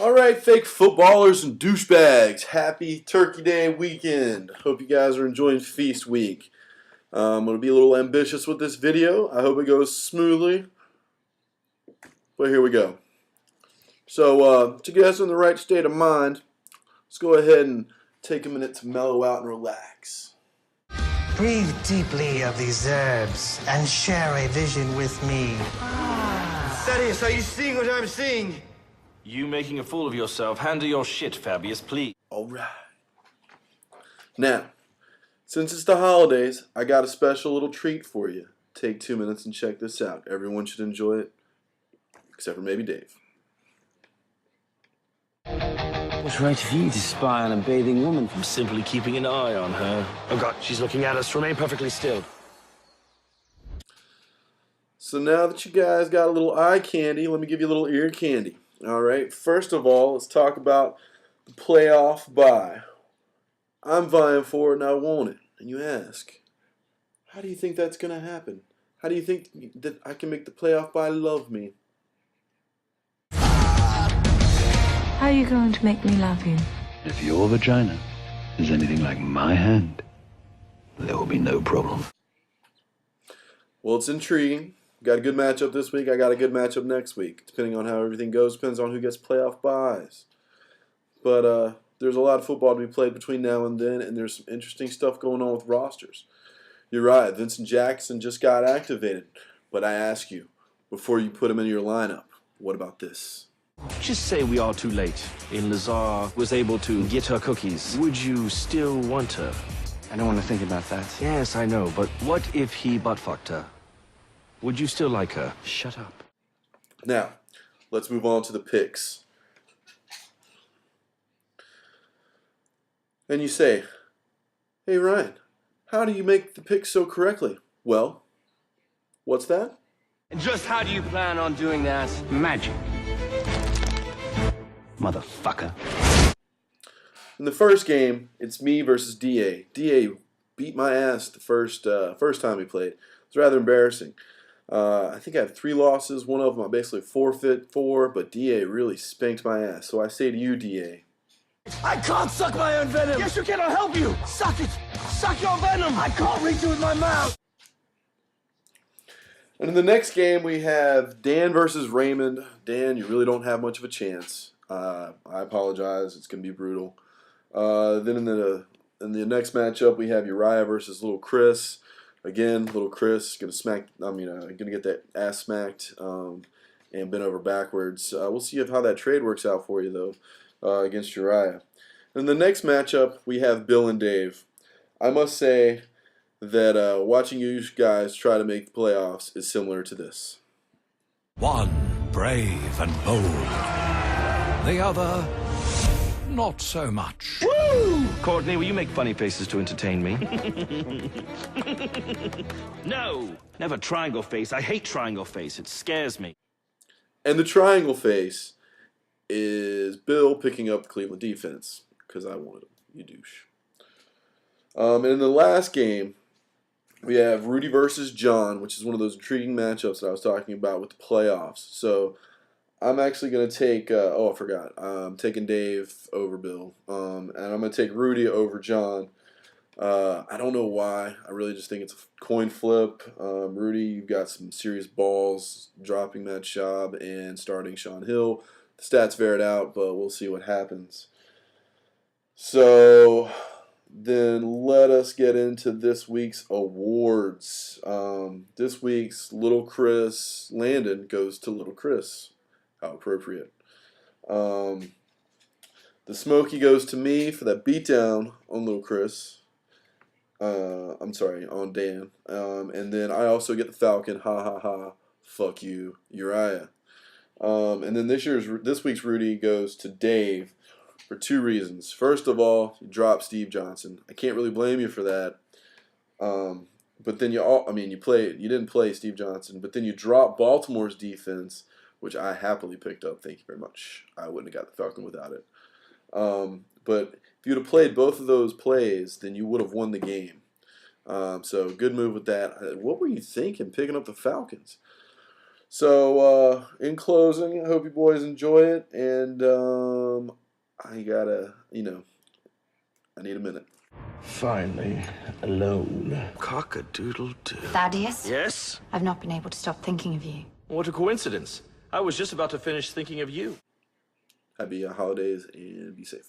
Alright, fake footballers and douchebags. Happy Turkey Day weekend. Hope you guys are enjoying Feast Week. I'm going to be a little ambitious with this video. I hope it goes smoothly. But here we go. So, to get us in the right state of mind, let's go ahead and take a minute to mellow out and relax. Breathe deeply of these herbs and share a vision with me. Thaddeus, are you seeing what I'm seeing? You making a fool of yourself. Handle your shit, Fabius, please. Alright. Now, since it's the holidays, I got a special little treat for you. Take 2 minutes and check this out. Everyone should enjoy it, except for maybe Dave. What's right of you to spy on a bathing woman? I'm simply keeping an eye on her. Oh God, she's looking at us. Remain perfectly still. So now that you guys got a little eye candy, let me give you a little ear candy. Alright, first of all, let's talk about the playoff bye. I'm vying for it and I want it. And you ask, how do you think that's going to happen? How do you think that I can make the playoff bye love me? How are you going to make me love you? If your vagina is anything like my hand, there will be no problem. Well, it's intriguing. Got a good matchup this week. I got a good matchup next week. Depending on how everything goes, depends on who gets playoff byes. But there's a lot of football to be played between now and then, and there's some interesting stuff going on with rosters. You're right, Vincent Jackson just got activated. But I ask you, before you put him in your lineup, what about this? Just say we are too late. And Lazar was able to get her cookies. Would you still want her? I don't want to think about that. Yes, I know, but what if he butt-fucked her? Would you still like her? Shut up. Now, let's move on to the picks. And you say, hey Ryan, how do you make the picks so correctly? Well, what's that? And just how do you plan on doing that? Magic. Motherfucker. In the first game, it's me versus DA. DA beat my ass the first time we played. It's rather embarrassing. I think I have 3 losses. One of them I basically forfeit for, but DA really spanked my ass. So I say to you, DA. I can't suck my own venom! Yes, you can, I'll help you! Suck it! Suck your venom! I can't reach it with my mouth! And in the next game, we have Dan versus Raymond. Dan, you really don't have much of a chance. I apologize. It's going to be brutal. Then in the next matchup, we have Uriah versus Little Chris. Again, Little Chris gonna get that ass smacked and bent over backwards. We'll see how that trade works out for you though against Uriah. In the next matchup, we have Bill and Dave. I must say that watching you guys try to make the playoffs is similar to this. One brave and bold, the other not so much. Woo! Courtney, will you make funny faces to entertain me? No! Never triangle face. I hate triangle face. It scares me. And the triangle face is Bill picking up the Cleveland defense because I wanted him. You douche. And in the last game, we have Rudy versus John, which is one of those intriguing matchups that I was talking about with the playoffs. So I'm actually going to take, I forgot. I'm taking Dave over Bill. And I'm going to take Rudy over John. I don't know why. I really just think it's a coin flip. Rudy, you've got some serious balls dropping Matt Schaub and starting Sean Hill. The stats bear it out, but we'll see what happens. So then let us get into this week's awards. This week's Little Chris Landon goes to Little Chris. How appropriate. The Smokey goes to me for that beatdown on Little Chris. On Dan. And then I also get the Falcon. Ha ha ha. Fuck you, Uriah. And then this week's Rudy goes to Dave for 2 reasons. First of all, you dropped Steve Johnson. I can't really blame you for that. But then you didn't play Steve Johnson, but then you dropped Baltimore's defense, which I happily picked up. Thank you very much. I wouldn't have got the Falcon without it. But if you'd have played both of those plays, then you would have won the game. So good move with that. What were you thinking picking up the Falcons? So, in closing, I hope you boys enjoy it, and I gotta, I need a minute. Finally, alone. Cock-a-doodle-doo. Thaddeus? Yes? I've not been able to stop thinking of you. What a coincidence. I was just about to finish thinking of you. Happy holidays, and be safe.